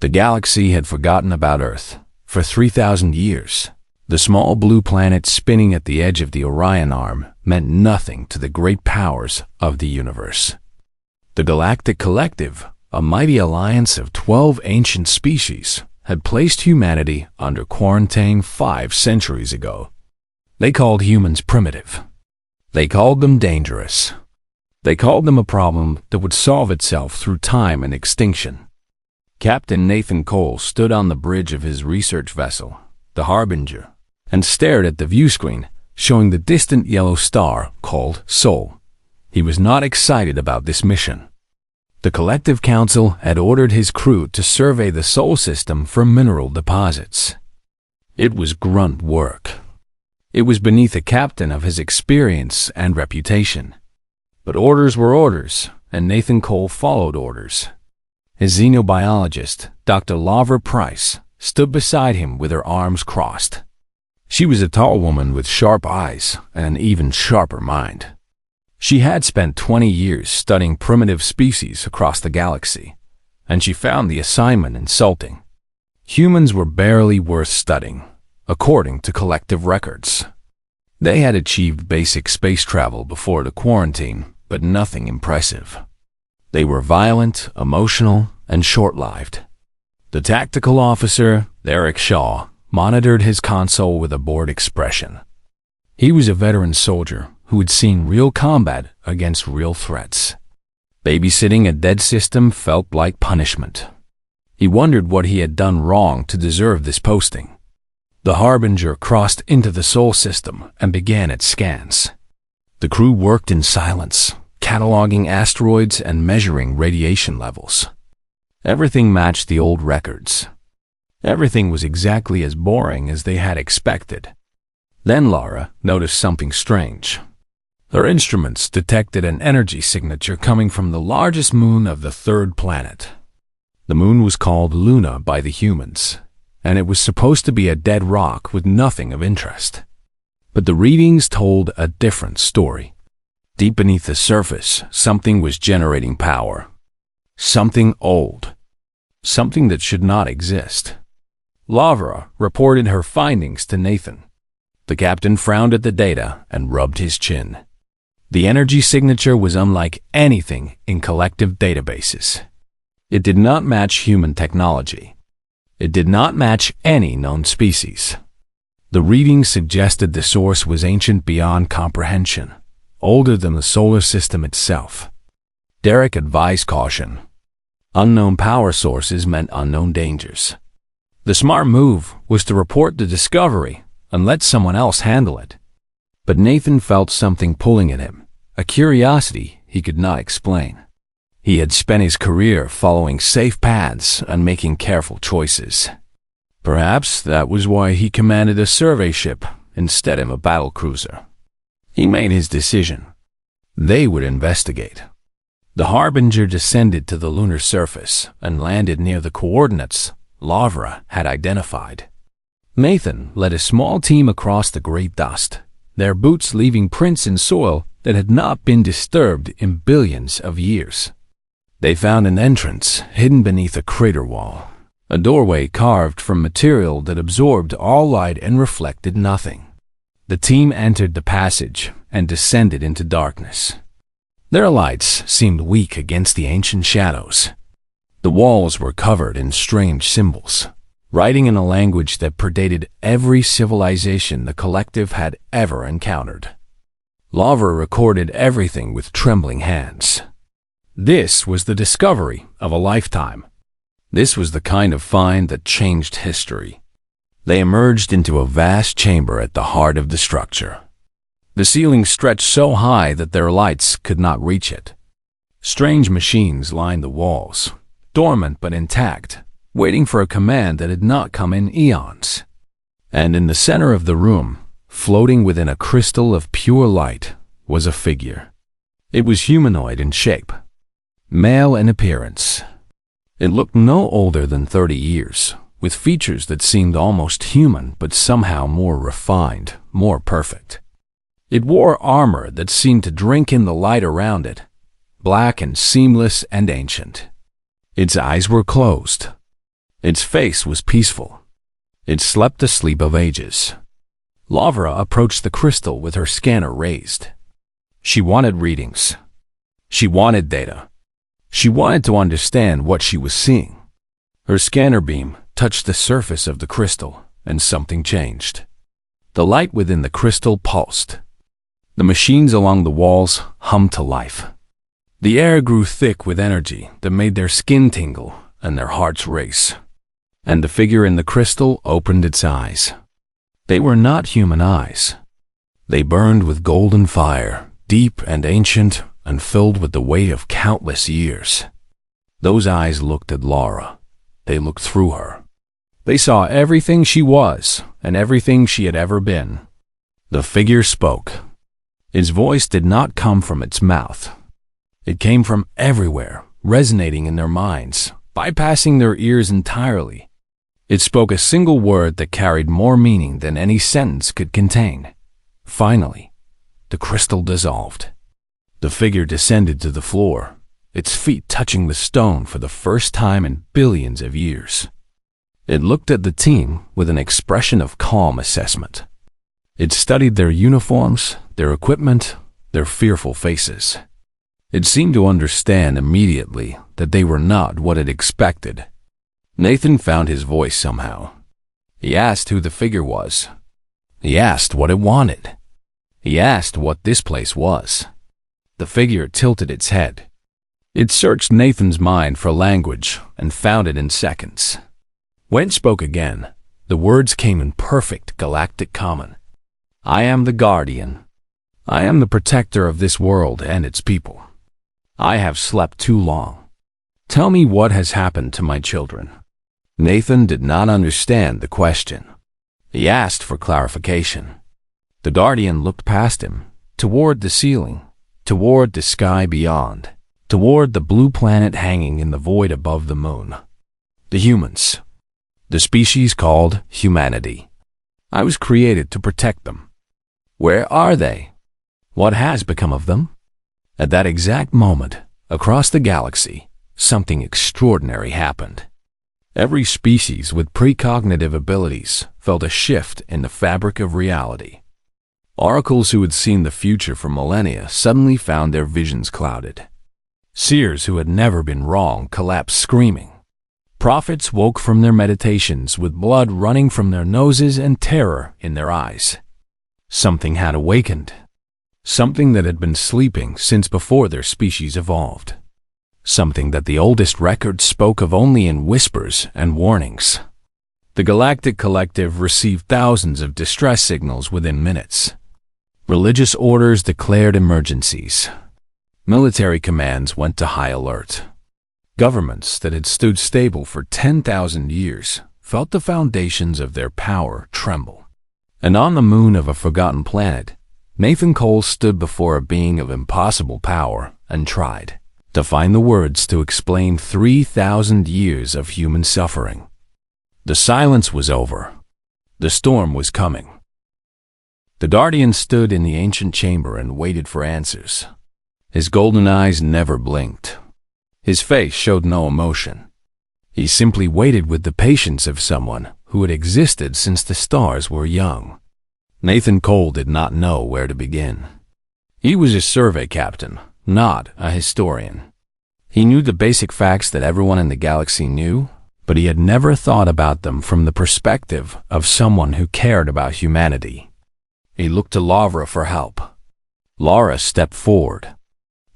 The galaxy had forgotten about Earth. For 3,000 years, the small blue planet spinning at the edge of the Orion Arm meant nothing to the great powers of the universe. The Galactic Collective, a mighty alliance of 12 ancient species, had placed humanity under quarantine 5 centuries ago. They called humans primitive. They called them dangerous. They called them a problem that would solve itself through time and extinction. Captain Nathan Cole stood on the bridge of his research vessel, the Harbinger, and stared at the viewscreen showing the distant yellow star called Sol. He was not excited about this mission. The Collective Council had ordered his crew to survey the Sol system for mineral deposits. It was grunt work. It was beneath a captain of his experience and reputation. But orders were orders, and Nathan Cole followed orders. His xenobiologist, Dr. Lavra Price, stood beside him with her arms crossed. She was a tall woman with sharp eyes and an even sharper mind. She had spent 20 years studying primitive species across the galaxy, and she found the assignment insulting. Humans were barely worth studying, according to collective records. They had achieved basic space travel before the quarantine, but nothing impressive. They were violent, emotional, and short-lived. The tactical officer, Eric Shaw, monitored his console with a bored expression. He was a veteran soldier who had seen real combat against real threats. Babysitting a dead system felt like punishment. He wondered what he had done wrong to deserve this posting. The Harbinger crossed into the Sol system and began its scans. The crew worked in silence, cataloging asteroids and measuring radiation levels. Everything matched the old records. Everything was exactly as boring as they had expected. Then Laura noticed something strange. Her instruments detected an energy signature coming from the largest moon of the third planet. The moon was called Luna by the humans, and it was supposed to be a dead rock with nothing of interest. But the readings told a different story. Deep beneath the surface, something was generating power. Something old. Something that should not exist. Lavra reported her findings to Nathan. The captain frowned at the data and rubbed his chin. The energy signature was unlike anything in collective databases. It did not match human technology. It did not match any known species. The readings suggested the source was ancient beyond comprehension, older than the solar system itself. Derek advised caution. Unknown power sources meant unknown dangers. The smart move was to report the discovery and let someone else handle it. But Nathan felt something pulling at him, a curiosity he could not explain. He had spent his career following safe paths and making careful choices. Perhaps that was why he commanded a survey ship instead of a battlecruiser. He made his decision. They would investigate. The Harbinger descended to the lunar surface and landed near the coordinates Lavra had identified. Nathan led a small team across the great dust, their boots leaving prints in soil that had not been disturbed in billions of years. They found an entrance hidden beneath a crater wall, a doorway carved from material that absorbed all light and reflected nothing. The team entered the passage and descended into darkness. Their lights seemed weak against the ancient shadows. The walls were covered in strange symbols, writing in a language that predated every civilization the collective had ever encountered. Lavra recorded everything with trembling hands. This was the discovery of a lifetime. This was the kind of find that changed history. They emerged into a vast chamber at the heart of the structure. The ceiling stretched so high that their lights could not reach it. Strange machines lined the walls, dormant but intact, waiting for a command that had not come in eons. And in the center of the room, floating within a crystal of pure light, was a figure. It was humanoid in shape, male in appearance. It looked no older than 30 years, with features that seemed almost human but somehow more refined, more perfect. It wore armor that seemed to drink in the light around it, black and seamless and ancient. Its eyes were closed. Its face was peaceful. It slept the sleep of ages. Lavra approached the crystal with her scanner raised. She wanted readings. She wanted data. She wanted to understand what she was seeing. Her scanner beam touched the surface of the crystal, and something changed. The light within the crystal pulsed. The machines along the walls hummed to life. The air grew thick with energy that made their skin tingle and their hearts race. And the figure in the crystal opened its eyes. They were not human eyes. They burned with golden fire, deep and ancient, and filled with the weight of countless years. Those eyes looked at Laura. They looked through her. They saw everything she was and everything she had ever been. The figure spoke. Its voice did not come from its mouth. It came from everywhere, resonating in their minds, bypassing their ears entirely. It spoke a single word that carried more meaning than any sentence could contain. Finally, the crystal dissolved. The figure descended to the floor, its feet touching the stone for the first time in billions of years. It looked at the team with an expression of calm assessment. It studied their uniforms, their equipment, their fearful faces. It seemed to understand immediately that they were not what it expected. Nathan found his voice somehow. He asked who the figure was. He asked what it wanted. He asked what this place was. The figure tilted its head. It searched Nathan's mind for language and found it in seconds. When it spoke again, the words came in perfect galactic common. I am the guardian. I am the protector of this world and its people. I have slept too long. Tell me what has happened to my children. Nathan did not understand the question. He asked for clarification. The guardian looked past him, toward the ceiling, toward the sky beyond, toward the blue planet hanging in the void above the moon. The humans. The species called humanity. I was created to protect them. Where are they? What has become of them? At that exact moment, across the galaxy, something extraordinary happened. Every species with precognitive abilities felt a shift in the fabric of reality. Oracles who had seen the future for millennia suddenly found their visions clouded. Seers who had never been wrong collapsed screaming. Prophets woke from their meditations with blood running from their noses and terror in their eyes. Something had awakened. Something that had been sleeping since before their species evolved. Something that the oldest records spoke of only in whispers and warnings. The Galactic Collective received thousands of distress signals within minutes. Religious orders declared emergencies. Military commands went to high alert. Governments that had stood stable for 10,000 years felt the foundations of their power tremble. And on the moon of a forgotten planet, Nathan Cole stood before a being of impossible power and tried to find the words to explain 3,000 years of human suffering. The silence was over. The storm was coming. The guardian stood in the ancient chamber and waited for answers. His golden eyes never blinked. His face showed no emotion. He simply waited with the patience of someone who had existed since the stars were young. Nathan Cole did not know where to begin. He was a survey captain, not a historian. He knew the basic facts that everyone in the galaxy knew, but he had never thought about them from the perspective of someone who cared about humanity. He looked to Lavra for help. Laura stepped forward.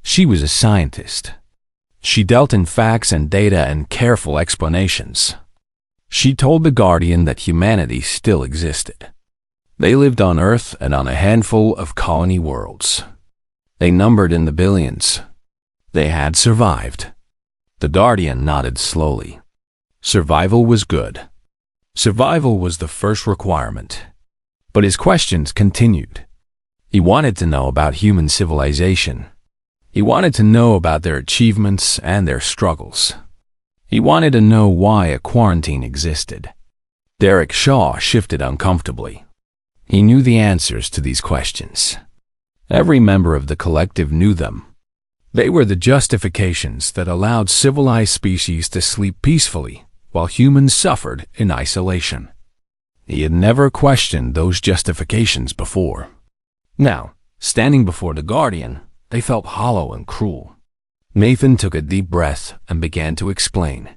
She was a scientist. She dealt in facts and data and careful explanations. She told the Guardian that humanity still existed. They lived on Earth and on a handful of colony worlds. They numbered in the billions. They had survived. The Guardian nodded slowly. Survival was good. Survival was the first requirement. But his questions continued. He wanted to know about human civilization. He wanted to know about their achievements and their struggles. He wanted to know why a quarantine existed. Derek Shaw shifted uncomfortably. He knew the answers to these questions. Every member of the collective knew them. They were the justifications that allowed civilized species to sleep peacefully while humans suffered in isolation. He had never questioned those justifications before. Now, standing before the Guardian, they felt hollow and cruel. Nathan took a deep breath and began to explain.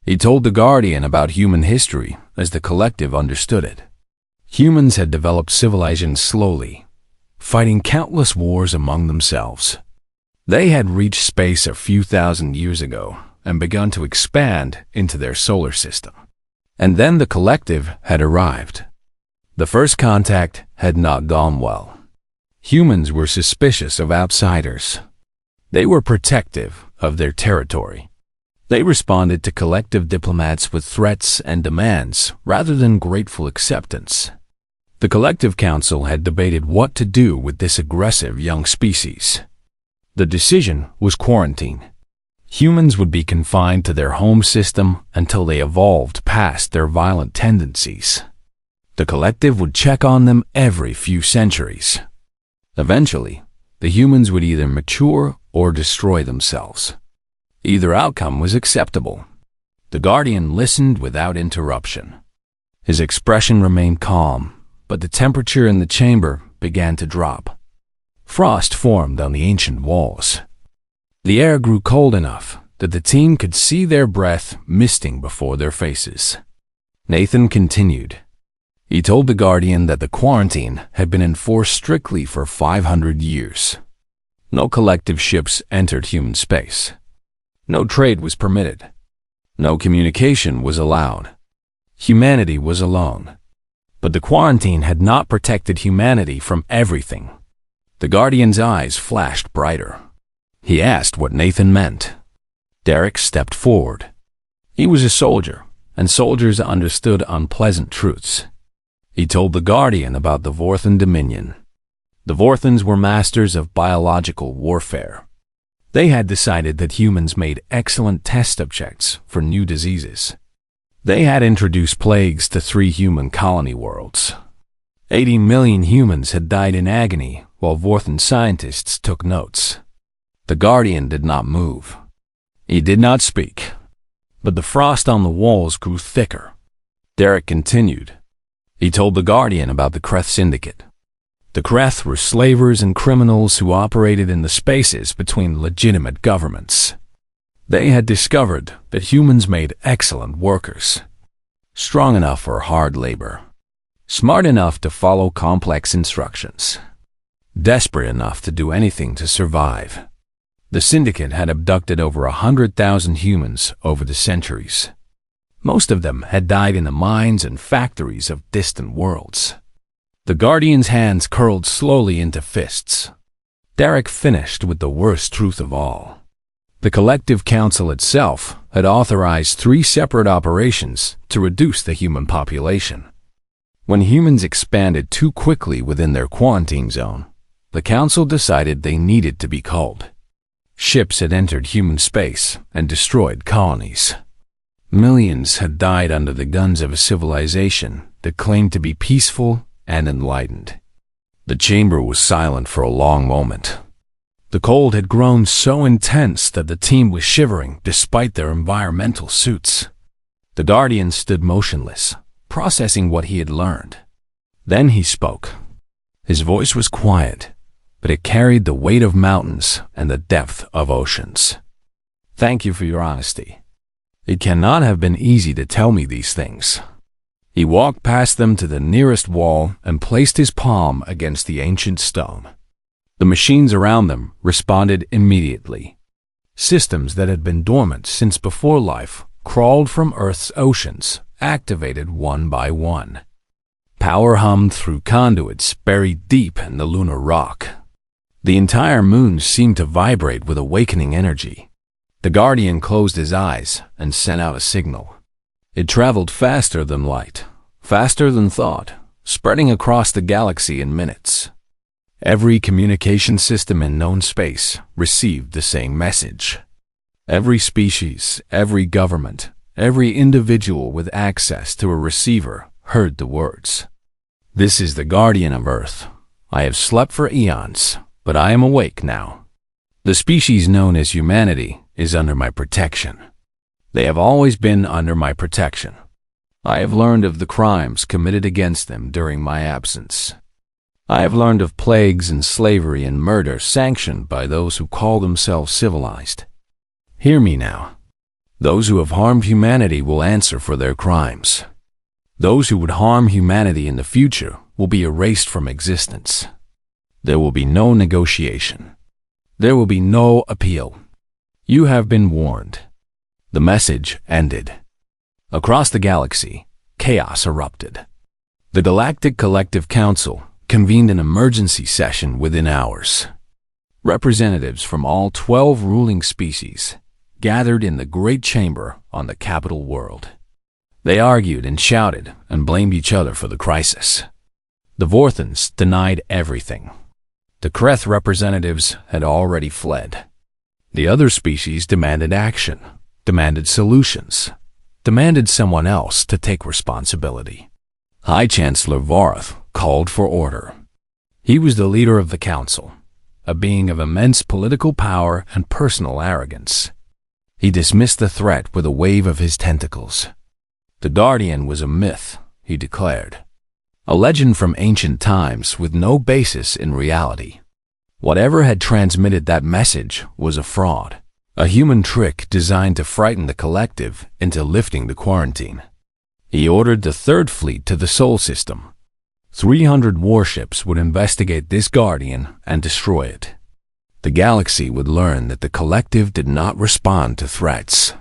He told the Guardian about human history as the collective understood it. Humans had developed civilization slowly, fighting countless wars among themselves. They had reached space a few thousand years ago and begun to expand into their solar system. And then the collective had arrived. The first contact had not gone well. Humans were suspicious of outsiders. They were protective of their territory. They responded to collective diplomats with threats and demands rather than grateful acceptance. The Collective Council had debated what to do with this aggressive young species. The decision was quarantine. Humans would be confined to their home system until they evolved past their violent tendencies. The collective would check on them every few centuries. Eventually, the humans would either mature or destroy themselves. Either outcome was acceptable. The Guardian listened without interruption. His expression remained calm, but the temperature in the chamber began to drop. Frost formed on the ancient walls. The air grew cold enough that the team could see their breath misting before their faces. Nathan continued. He told the Guardian that the quarantine had been enforced strictly for 500 years. No collective ships entered human space. No trade was permitted. No communication was allowed. Humanity was alone. But the quarantine had not protected humanity from everything. The Guardian's eyes flashed brighter. He asked what Nathan meant. Derek stepped forward. He was a soldier, and soldiers understood unpleasant truths. He told the Guardian about the Vorthan Dominion. The Vorthans were masters of biological warfare. They had decided that humans made excellent test subjects for new diseases. They had introduced plagues to 3 human colony worlds. 80 million humans had died in agony while Vorthan scientists took notes. The Guardian did not move. He did not speak, but the frost on the walls grew thicker. Derek continued. He told the Guardian about the Kreth Syndicate. The Kreth were slavers and criminals who operated in the spaces between legitimate governments. They had discovered that humans made excellent workers, strong enough for hard labor, smart enough to follow complex instructions, desperate enough to do anything to survive. The Syndicate had abducted over 100,000 humans over the centuries. Most of them had died in the mines and factories of distant worlds. The Guardian's hands curled slowly into fists. Derek finished with the worst truth of all. The Collective Council itself had authorized 3 separate operations to reduce the human population. When humans expanded too quickly within their quarantine zone, the Council decided they needed to be culled. Ships had entered human space and destroyed colonies. Millions had died under the guns of a civilization that claimed to be peaceful and enlightened. The chamber was silent for a long moment. The cold had grown so intense that the team was shivering despite their environmental suits. The Guardian stood motionless, processing what he had learned. Then he spoke. His voice was quiet, but it carried the weight of mountains and the depth of oceans. Thank you for your honesty. It cannot have been easy to tell me these things. He walked past them to the nearest wall and placed his palm against the ancient stone. The machines around them responded immediately. Systems that had been dormant since before life crawled from Earth's oceans, activated one by one. Power hummed through conduits buried deep in the lunar rock. The entire moon seemed to vibrate with awakening energy. The Guardian closed his eyes and sent out a signal. It traveled faster than light, faster than thought, spreading across the galaxy in minutes. Every communication system in known space received the same message. Every species, every government, every individual with access to a receiver heard the words. This is the Guardian of Earth. I have slept for eons, but I am awake now. The species known as humanity is under my protection. They have always been under my protection. I have learned of the crimes committed against them during my absence. I have learned of plagues and slavery and murder sanctioned by those who call themselves civilized. Hear me now. Those who have harmed humanity will answer for their crimes. Those who would harm humanity in the future will be erased from existence. There will be no negotiation. There will be no appeal. You have been warned. The message ended. Across the galaxy, chaos erupted. The Galactic Collective Council convened an emergency session within hours. Representatives from all 12 ruling species gathered in the Great Chamber on the capital world. They argued and shouted and blamed each other for the crisis. The Vorthans denied everything. The Kreth representatives had already fled. The other species demanded action, demanded solutions, demanded someone else to take responsibility. High Chancellor Vorath called for order. He was the leader of the council, a being of immense political power and personal arrogance. He dismissed the threat with a wave of his tentacles. The Guardian was a myth, he declared. A legend from ancient times with no basis in reality. Whatever had transmitted that message was a fraud, a human trick designed to frighten the collective into lifting the quarantine. He ordered the Third Fleet to the Sol System. 300 warships would investigate this Guardian and destroy it. The galaxy would learn that the collective did not respond to threats.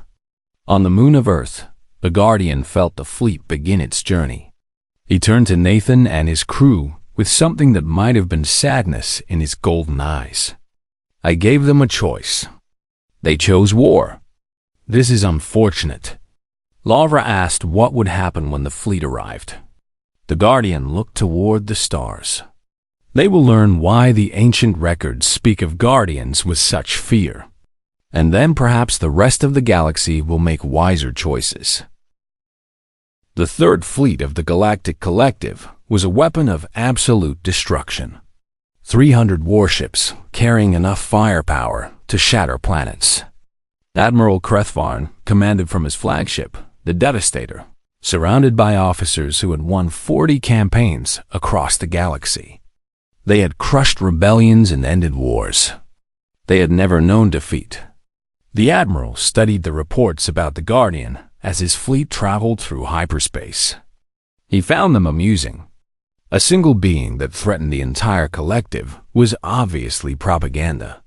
On the moon of Earth, the Guardian felt the fleet begin its journey. He turned to Nathan and his crew with something that might have been sadness in his golden eyes. I gave them a choice. They chose war. This is unfortunate. Lavra asked what would happen when the fleet arrived. The Guardian looked toward the stars. They will learn why the ancient records speak of Guardians with such fear. And then perhaps the rest of the galaxy will make wiser choices. The Third Fleet of the Galactic Collective was a weapon of absolute destruction. 300 warships carrying enough firepower to shatter planets. Admiral Krethvarn commanded from his flagship, the Devastator, surrounded by officers who had won 40 campaigns across the galaxy. They had crushed rebellions and ended wars. They had never known defeat. The Admiral studied the reports about the Guardian as his fleet traveled through hyperspace. He found them amusing. A single being that threatened the entire collective was obviously propaganda.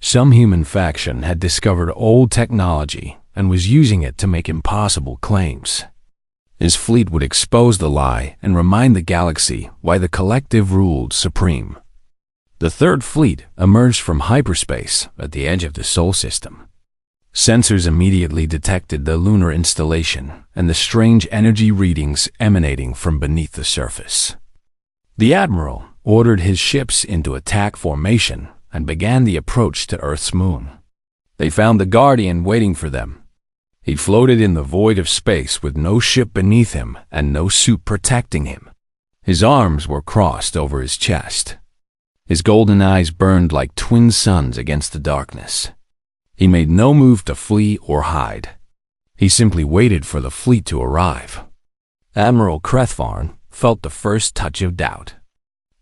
Some human faction had discovered old technology and was using it to make impossible claims. His fleet would expose the lie and remind the galaxy why the collective ruled supreme. The Third Fleet emerged from hyperspace at the edge of the Sol System. Sensors immediately detected the lunar installation and the strange energy readings emanating from beneath the surface. The Admiral ordered his ships into attack formation and began the approach to Earth's moon. They found the Guardian waiting for them. He floated in the void of space with no ship beneath him and no suit protecting him. His arms were crossed over his chest. His golden eyes burned like twin suns against the darkness. He made no move to flee or hide. He simply waited for the fleet to arrive. Admiral Krethvarn felt the first touch of doubt.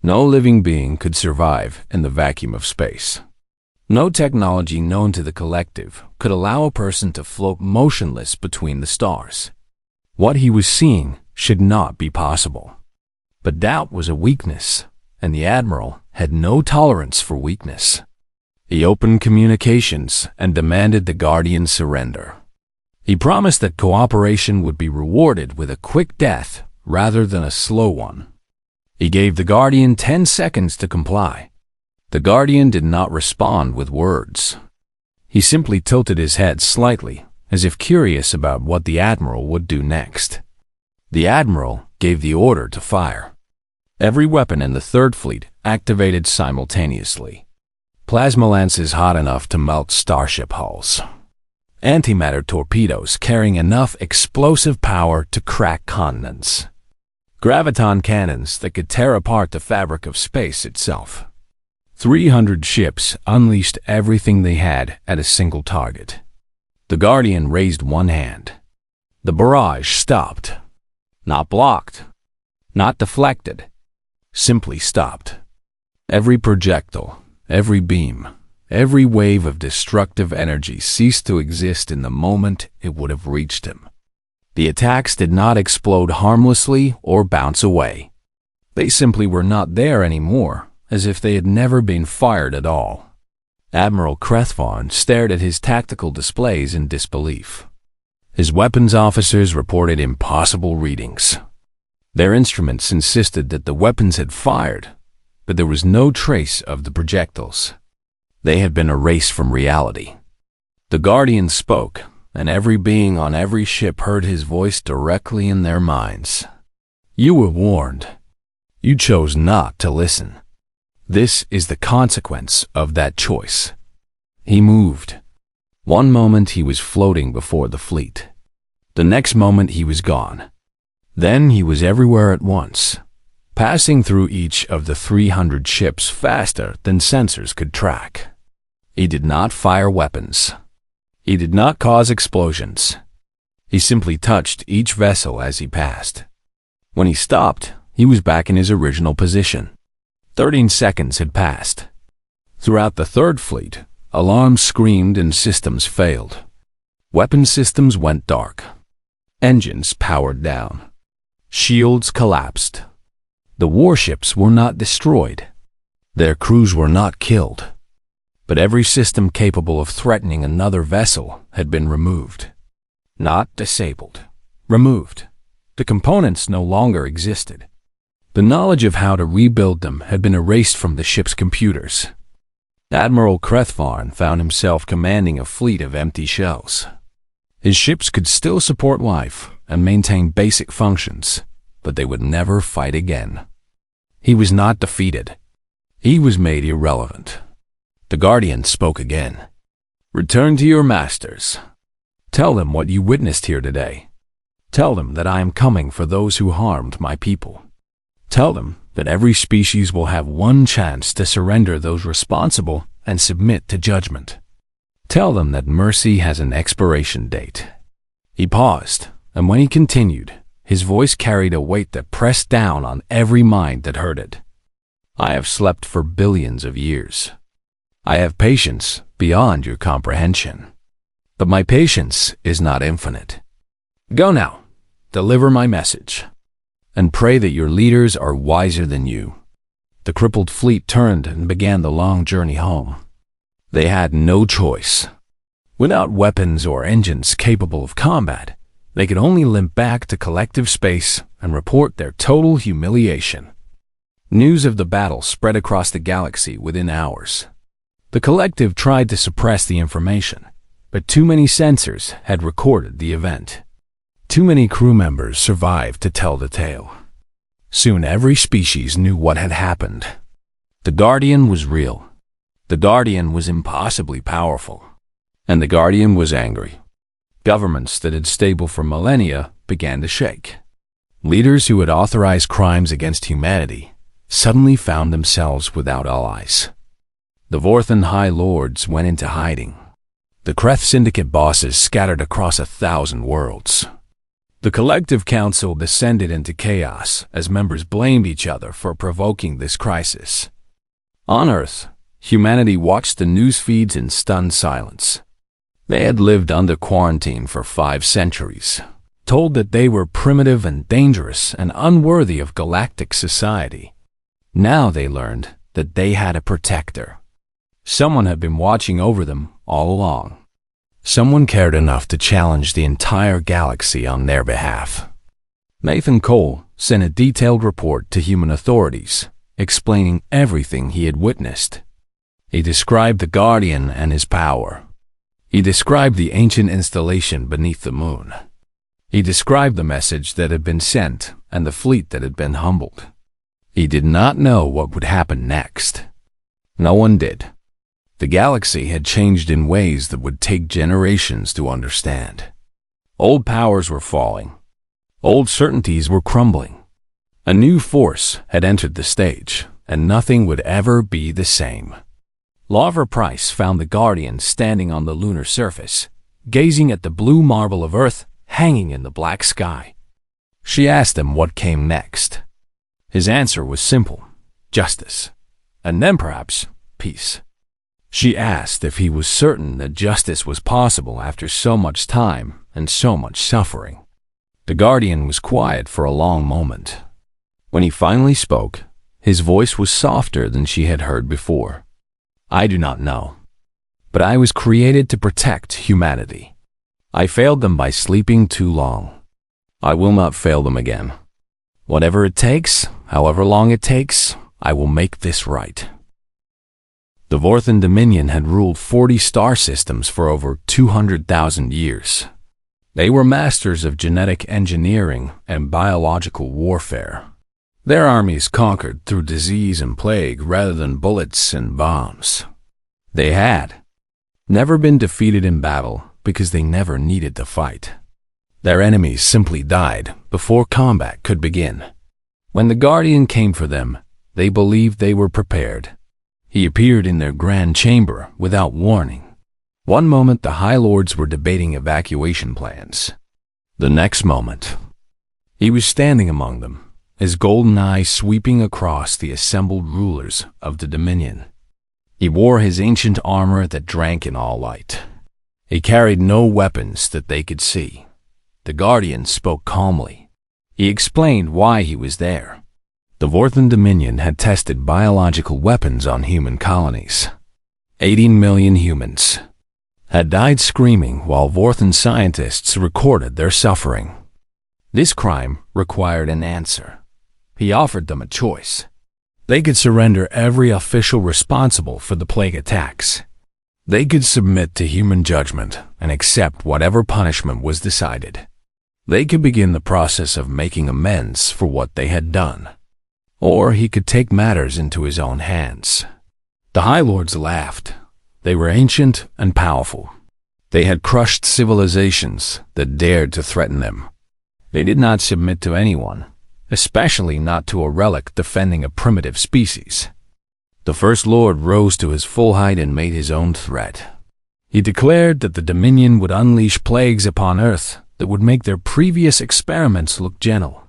No living being could survive in the vacuum of space. No technology known to the collective could allow a person to float motionless between the stars. What he was seeing should not be possible. But doubt was a weakness, and the Admiral had no tolerance for weakness. He opened communications and demanded the Guardian surrender. He promised that cooperation would be rewarded with a quick death rather than a slow one. He gave the Guardian 10 seconds to comply. The Guardian did not respond with words. He simply tilted his head slightly, as if curious about what the Admiral would do next. The Admiral gave the order to fire. Every weapon in the Third Fleet activated simultaneously. Plasma lances hot enough to melt starship hulls. Antimatter torpedoes carrying enough explosive power to crack continents. Graviton cannons that could tear apart the fabric of space itself. 300 ships unleashed everything they had at a single target. The Guardian raised one hand. The barrage stopped. Not blocked. Not deflected. Simply stopped. Every projectile, every beam, every wave of destructive energy ceased to exist in the moment it would have reached him. The attacks did not explode harmlessly or bounce away. They simply were not there anymore, as if they had never been fired at all. Admiral Crethvarn stared at his tactical displays in disbelief. His weapons officers reported impossible readings. Their instruments insisted that the weapons had fired, but there was no trace of the projectiles. They had been erased from reality. The Guardian spoke, and every being on every ship heard his voice directly in their minds. You were warned. You chose not to listen. This is the consequence of that choice. He moved. One moment he was floating before the fleet. The next moment he was gone. Then he was everywhere at once, passing through each of the 300 ships faster than sensors could track. He did not fire weapons. He did not cause explosions. He simply touched each vessel as he passed. When he stopped, he was back in his original position. 13 seconds had passed. Throughout the third fleet, alarms screamed and systems failed. Weapon systems went dark. Engines powered down. Shields collapsed. The warships were not destroyed. Their crews were not killed. But every system capable of threatening another vessel had been removed. Not disabled. Removed. The components no longer existed. The knowledge of how to rebuild them had been erased from the ship's computers. Admiral Crethvarn found himself commanding a fleet of empty shells. His ships could still support life and maintain basic functions, but they would never fight again. He was not defeated. He was made irrelevant. The Guardian spoke again. Return to your masters. Tell them what you witnessed here today. Tell them that I am coming for those who harmed my people. Tell them that every species will have one chance to surrender those responsible and submit to judgment. Tell them that mercy has an expiration date. He paused, and when he continued, his voice carried a weight that pressed down on every mind that heard it. I have slept for billions of years. I have patience beyond your comprehension. But my patience is not infinite. Go now, deliver my message, and pray that your leaders are wiser than you. The crippled fleet turned and began the long journey home. They had no choice. Without weapons or engines capable of combat, they could only limp back to collective space and report their total humiliation. News of the battle spread across the galaxy within hours. The collective tried to suppress the information, but too many sensors had recorded the event. Too many crew members survived to tell the tale. Soon every species knew what had happened. The Guardian was real. The Guardian was impossibly powerful. And the Guardian was angry. Governments that had stable for millennia began to shake. Leaders who had authorized crimes against humanity suddenly found themselves without allies. The Vorthan High Lords went into hiding. The Kreth Syndicate bosses scattered across 1,000 worlds. The Collective Council descended into chaos as members blamed each other for provoking this crisis. On Earth, humanity watched the news feeds in stunned silence. They had lived under quarantine for 5 centuries, told that they were primitive and dangerous and unworthy of galactic society. Now they learned that they had a protector. Someone had been watching over them all along. Someone cared enough to challenge the entire galaxy on their behalf. Nathan Cole sent a detailed report to human authorities, explaining everything he had witnessed. He described the Guardian and his power. He described the ancient installation beneath the moon. He described the message that had been sent and the fleet that had been humbled. He did not know what would happen next. No one did. The galaxy had changed in ways that would take generations to understand. Old powers were falling. Old certainties were crumbling. A new force had entered the stage, and nothing would ever be the same. Larva Price found the Guardian standing on the lunar surface, gazing at the blue marble of Earth hanging in the black sky. She asked him what came next. His answer was simple: justice, and then perhaps peace. She asked if he was certain that justice was possible after so much time and so much suffering. The Guardian was quiet for a long moment. When he finally spoke, his voice was softer than she had heard before. "I do not know, but I was created to protect humanity. I failed them by sleeping too long. I will not fail them again. Whatever it takes, however long it takes, I will make this right." The Vorthan Dominion had ruled 40 star systems for over 200,000 years. They were masters of genetic engineering and biological warfare. Their armies conquered through disease and plague rather than bullets and bombs. They had never been defeated in battle because they never needed to fight. Their enemies simply died before combat could begin. When the Guardian came for them, they believed they were prepared. He appeared in their grand chamber without warning. One moment the High Lords were debating evacuation plans. The next moment, he was standing among them, his golden eye sweeping across the assembled rulers of the Dominion. He wore his ancient armor that drank in all light. He carried no weapons that they could see. The Guardian spoke calmly. He explained why he was there. The Vorthan Dominion had tested biological weapons on human colonies. 18 million humans had died screaming while Vorthan scientists recorded their suffering. This crime required an answer. He offered them a choice. They could surrender every official responsible for the plague attacks. They could submit to human judgment and accept whatever punishment was decided. They could begin the process of making amends for what they had done. Or he could take matters into his own hands. The High Lords laughed. They were ancient and powerful. They had crushed civilizations that dared to threaten them. They did not submit to anyone, especially not to a relic defending a primitive species. The First Lord rose to his full height and made his own threat. He declared that the Dominion would unleash plagues upon Earth that would make their previous experiments look gentle.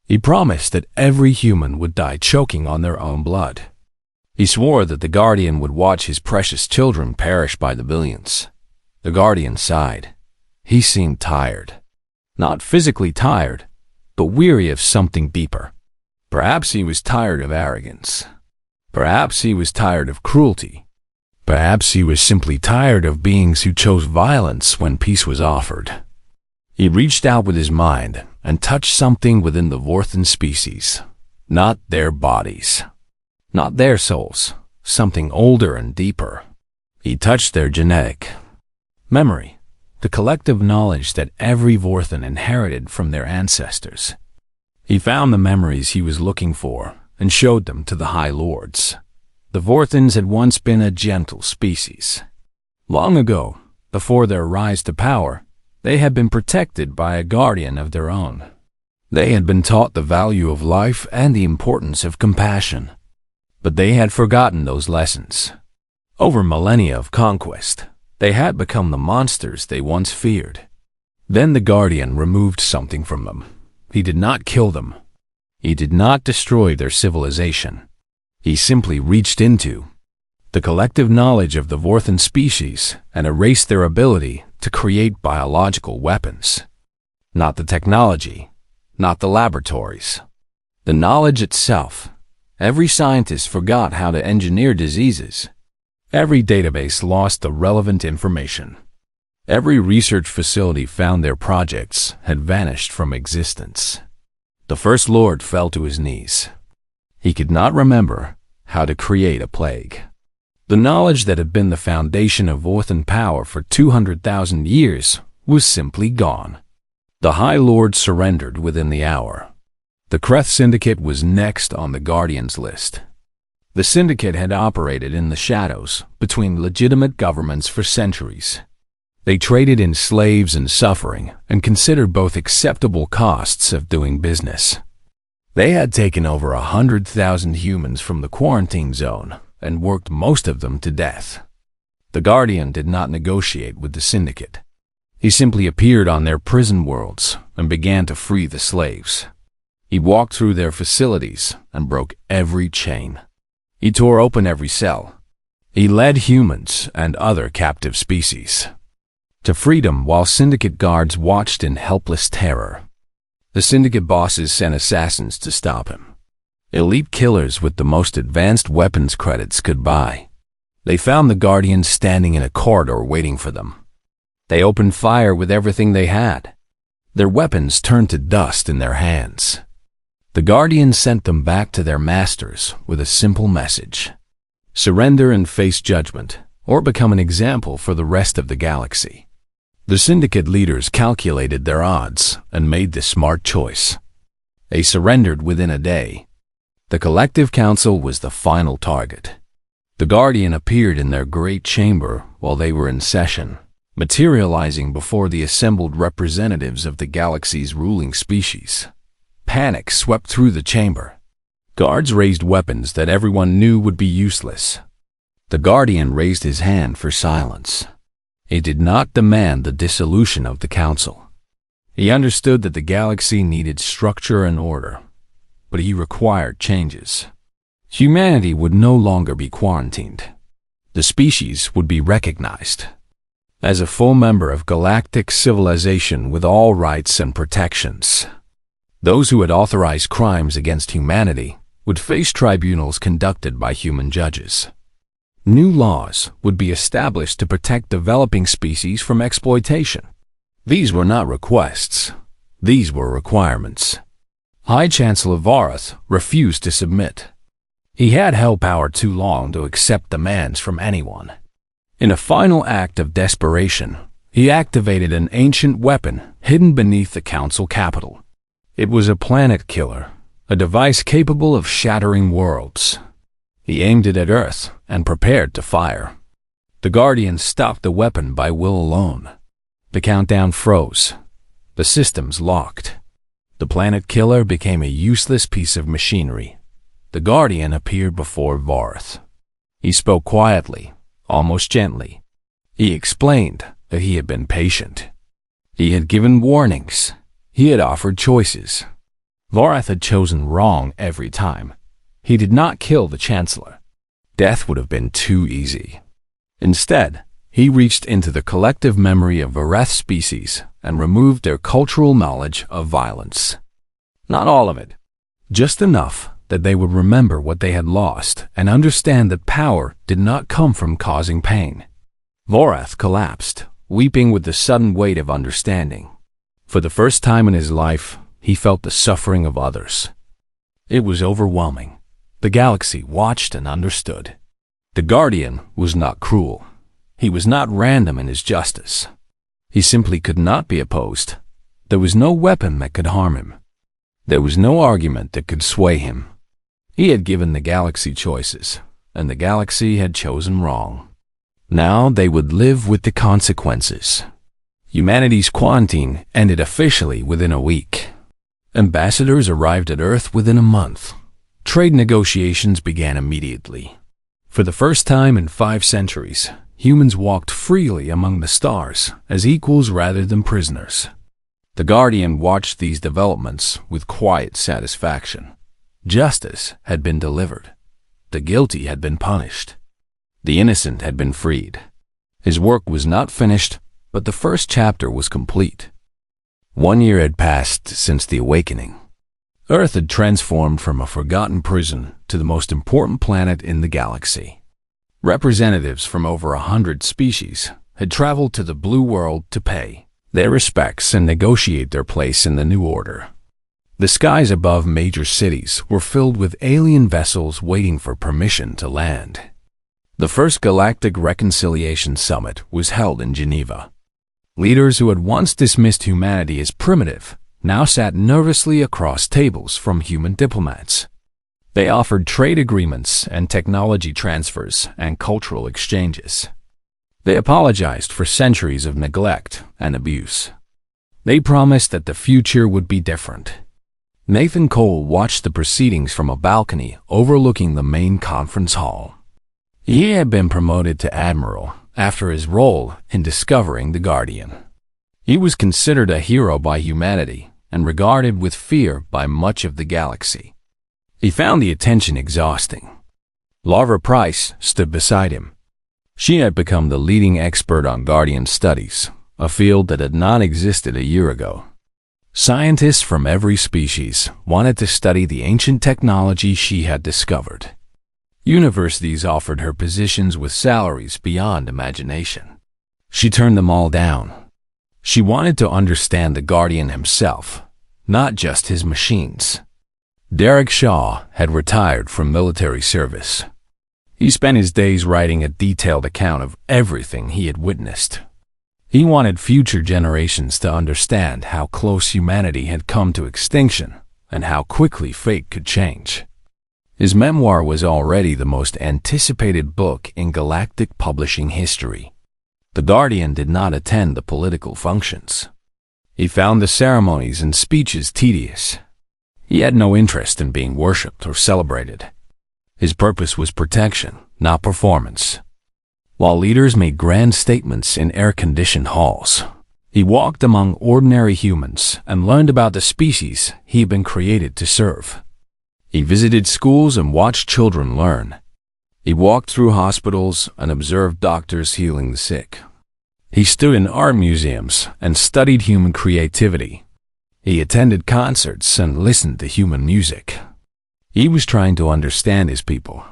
He promised that every human would die choking on their own blood. He swore that the Guardian would watch his precious children perish by the billions. The Guardian sighed. He seemed tired. Not physically tired, but weary of something deeper. Perhaps he was tired of arrogance. Perhaps he was tired of cruelty. Perhaps he was simply tired of beings who chose violence when peace was offered. He reached out with his mind and touched something within the Vorthan species. Not their bodies. Not their souls. Something older and deeper. He touched their genetic memory, the collective knowledge that every Vorthan inherited from their ancestors. He found the memories he was looking for and showed them to the High Lords. The Vorthans had once been a gentle species. Long ago, before their rise to power, they had been protected by a guardian of their own. They had been taught the value of life and the importance of compassion. But they had forgotten those lessons. Over millennia of conquest, they had become the monsters they once feared. Then the Guardian removed something from them. He did not kill them. He did not destroy their civilization. He simply reached into the collective knowledge of the Vorthan species and erased their ability to create biological weapons. Not the technology, not the laboratories. The knowledge itself. Every scientist forgot how to engineer diseases. Every database lost the relevant information. Every research facility found their projects had vanished from existence. The First Lord fell to his knees. He could not remember how to create a plague. The knowledge that had been the foundation of Vorthan power for 200,000 years was simply gone. The High Lord surrendered within the hour. The Kreth Syndicate was next on the Guardians list. The Syndicate had operated in the shadows between legitimate governments for centuries. They traded in slaves and suffering and considered both acceptable costs of doing business. They had taken over 100,000 humans from the quarantine zone and worked most of them to death. The Guardian did not negotiate with the Syndicate. He simply appeared on their prison worlds and began to free the slaves. He walked through their facilities and broke every chain. He tore open every cell. He led humans and other captive species to freedom while Syndicate guards watched in helpless terror. The Syndicate bosses sent assassins to stop him. Elite killers with the most advanced weapons credits could buy. They found the Guardians standing in a corridor waiting for them. They opened fire with everything they had. Their weapons turned to dust in their hands. The Guardians sent them back to their masters with a simple message: surrender and face judgment, or become an example for the rest of the galaxy. The Syndicate leaders calculated their odds and made the smart choice. They surrendered within a day. The Collective Council was the final target. The Guardian appeared in their great chamber while they were in session, materializing before the assembled representatives of the galaxy's ruling species. Panic swept through the chamber. Guards raised weapons that everyone knew would be useless. The Guardian raised his hand for silence. He did not demand the dissolution of the Council. He understood that the galaxy needed structure and order, but he required changes. Humanity would no longer be quarantined. The species would be recognized as a full member of galactic civilization with all rights and protections. Those who had authorized crimes against humanity would face tribunals conducted by human judges. New laws would be established to protect developing species from exploitation. These were not requests. These were requirements. High Chancellor Varath refused to submit. He had held power too long to accept demands from anyone. In a final act of desperation, he activated an ancient weapon hidden beneath the Council capital. It was a planet killer, a device capable of shattering worlds. He aimed it at Earth and prepared to fire. The Guardians stopped the weapon by will alone. The countdown froze. The systems locked. The planet killer became a useless piece of machinery. The Guardian appeared before Varath. He spoke quietly, almost gently. He explained that he had been patient. He had given warnings. He had offered choices. Varath had chosen wrong every time. He did not kill the Chancellor. Death would have been too easy. Instead, he reached into the collective memory of Vareth's species and removed their cultural knowledge of violence. Not all of it, just enough that they would remember what they had lost and understand that power did not come from causing pain. Varath collapsed, weeping with the sudden weight of understanding. For the first time in his life, he felt the suffering of others. It was overwhelming. The galaxy watched and understood. The Guardian was not cruel. He was not random in his justice. He simply could not be opposed. There was no weapon that could harm him. There was no argument that could sway him. He had given the galaxy choices, and the galaxy had chosen wrong. Now they would live with the consequences. Humanity's quarantine ended officially within a week. Ambassadors arrived at Earth within a month. Trade negotiations began immediately. For the first time in 5 centuries, humans walked freely among the stars as equals rather than prisoners. The Guardian watched these developments with quiet satisfaction. Justice had been delivered. The guilty had been punished. The innocent had been freed. His work was not finished, but the first chapter was complete. 1 year had passed since the awakening. Earth had transformed from a forgotten prison to the most important planet in the galaxy. Representatives from over 100 species had traveled to the Blue World to pay their respects and negotiate their place in the new order. The skies above major cities were filled with alien vessels waiting for permission to land. The first Galactic Reconciliation Summit was held in Geneva. Leaders who had once dismissed humanity as primitive now sat nervously across tables from human diplomats. They offered trade agreements and technology transfers and cultural exchanges. They apologized for centuries of neglect and abuse. They promised that the future would be different. Nathan Cole watched the proceedings from a balcony overlooking the main conference hall. He had been promoted to admiral after his role in discovering the Guardian. He was considered a hero by humanity and regarded with fear by much of the galaxy. He found the attention exhausting. Lara Price stood beside him. She had become the leading expert on Guardian studies, a field that had not existed a year ago. Scientists from every species wanted to study the ancient technology she had discovered. Universities offered her positions with salaries beyond imagination. She turned them all down. She wanted to understand the Guardian himself, not just his machines. Derek Shaw had retired from military service. He spent his days writing a detailed account of everything he had witnessed. He wanted future generations to understand how close humanity had come to extinction and how quickly fate could change. His memoir was already the most anticipated book in galactic publishing history. The Guardian did not attend the political functions. He found the ceremonies and speeches tedious. He had no interest in being worshipped or celebrated. His purpose was protection, not performance. While leaders made grand statements in air-conditioned halls, he walked among ordinary humans and learned about the species he had been created to serve. He visited schools and watched children learn. He walked through hospitals and observed doctors healing the sick. He stood in art museums and studied human creativity. He attended concerts and listened to human music. He was trying to understand his people,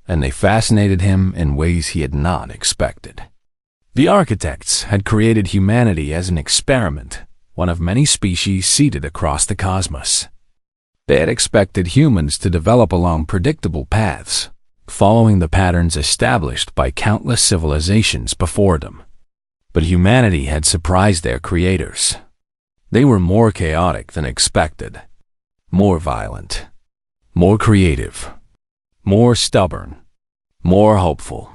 and they fascinated him in ways he had not expected. The architects had created humanity as an experiment, one of many species seeded across the cosmos. They had expected humans to develop along predictable paths, following the patterns established by countless civilizations before them. But humanity had surprised their creators. They were more chaotic than expected, more violent, more creative, more stubborn, more hopeful.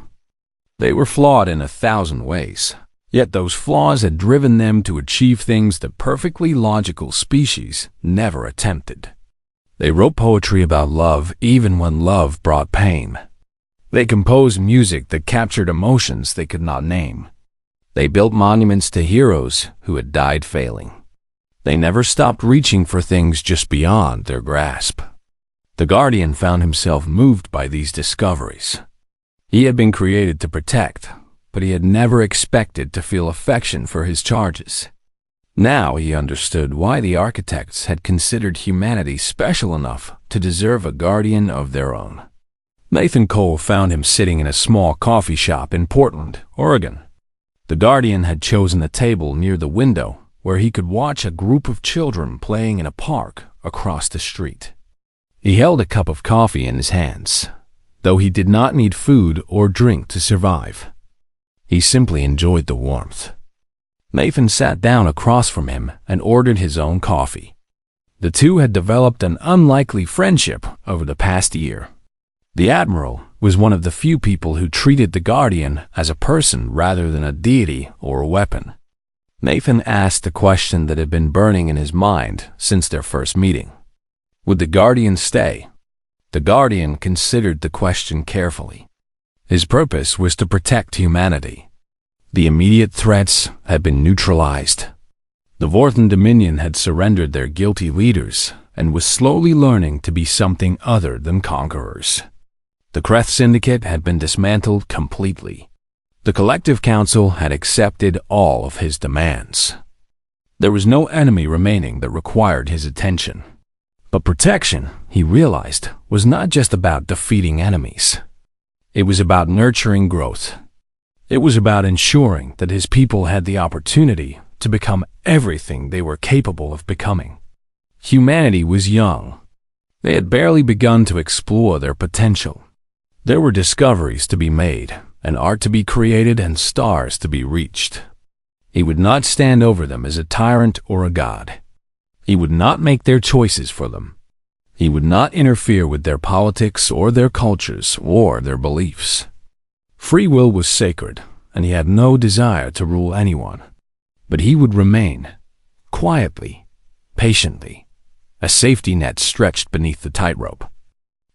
They were flawed in 1,000 ways, yet those flaws had driven them to achieve things that perfectly logical species never attempted. They wrote poetry about love even when love brought pain. They composed music that captured emotions they could not name. They built monuments to heroes who had died failing. They never stopped reaching for things just beyond their grasp. The Guardian found himself moved by these discoveries. He had been created to protect, but he had never expected to feel affection for his charges. Now he understood why the architects had considered humanity special enough to deserve a guardian of their own. Nathan Cole found him sitting in a small coffee shop in Portland, Oregon. The Guardian had chosen a table near the window where he could watch a group of children playing in a park across the street. He held a cup of coffee in his hands, though he did not need food or drink to survive. He simply enjoyed the warmth. Nathan sat down across from him and ordered his own coffee. The two had developed an unlikely friendship over the past year. The Admiral was one of the few people who treated the Guardian as a person rather than a deity or a weapon. Nathan asked the question that had been burning in his mind since their first meeting. Would the Guardian stay? The Guardian considered the question carefully. His purpose was to protect humanity. The immediate threats had been neutralized. The Vorthan Dominion had surrendered their guilty leaders and was slowly learning to be something other than conquerors. The Kreth Syndicate had been dismantled completely. The Collective Council had accepted all of his demands. There was no enemy remaining that required his attention. But protection, he realized, was not just about defeating enemies. It was about nurturing growth. It was about ensuring that his people had the opportunity to become everything they were capable of becoming. Humanity was young. They had barely begun to explore their potential. There were discoveries to be made, and art to be created, and stars to be reached. He would not stand over them as a tyrant or a god. He would not make their choices for them. He would not interfere with their politics or their cultures or their beliefs. Free will was sacred, and he had no desire to rule anyone. But he would remain, quietly, patiently, a safety net stretched beneath the tightrope.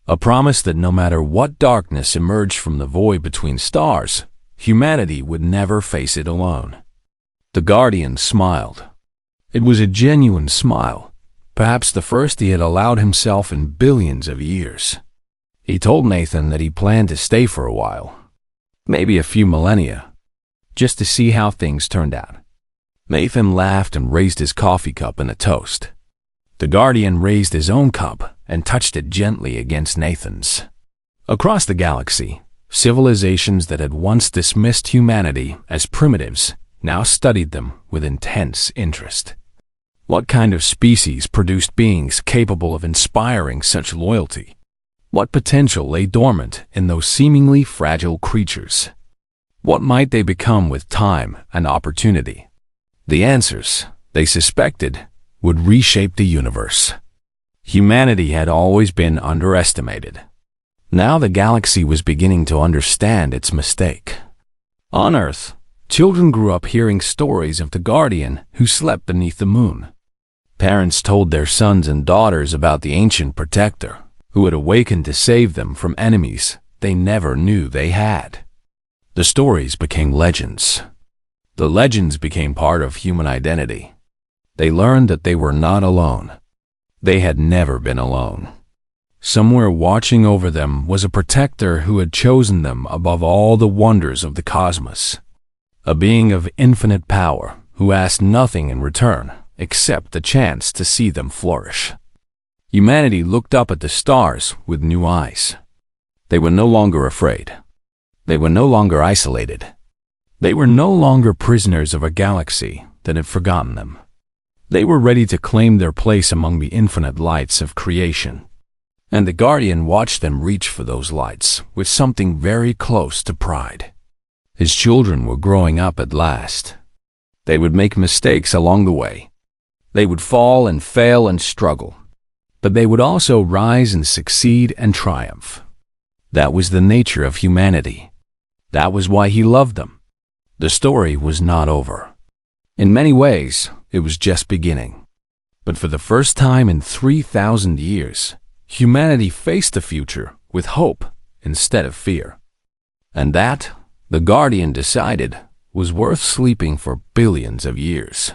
A promise that no matter what darkness emerged from the void between stars, humanity would never face it alone. The Guardian smiled. It was a genuine smile, perhaps the first he had allowed himself in billions of years. He told Nathan that he planned to stay for a while, maybe a few millennia, just to see how things turned out. Nathan laughed and raised his coffee cup in a toast. The Guardian raised his own cup and touched it gently against Nathan's. Across the galaxy, civilizations that had once dismissed humanity as primitives now studied them with intense interest. What kind of species produced beings capable of inspiring such loyalty? What potential lay dormant in those seemingly fragile creatures? What might they become with time and opportunity? The answers, they suspected, would reshape the universe. Humanity had always been underestimated. Now the galaxy was beginning to understand its mistake. On Earth, children grew up hearing stories of the Guardian who slept beneath the moon. Parents told their sons and daughters about the ancient protector who had awakened to save them from enemies they never knew they had. The stories became legends. The legends became part of human identity. They learned that they were not alone. They had never been alone. Somewhere watching over them was a protector who had chosen them above all the wonders of the cosmos. A being of infinite power who asked nothing in return except the chance to see them flourish. Humanity looked up at the stars with new eyes. They were no longer afraid. They were no longer isolated. They were no longer prisoners of a galaxy that had forgotten them. They were ready to claim their place among the infinite lights of creation. And the Guardian watched them reach for those lights with something very close to pride. His children were growing up at last. They would make mistakes along the way. They would fall and fail and struggle. But they would also rise and succeed and triumph. That was the nature of humanity. That was why he loved them. The story was not over. In many ways, it was just beginning. But for the first time in 3,000 years, humanity faced the future with hope instead of fear. And that, the Guardian decided, was worth sleeping for billions of years.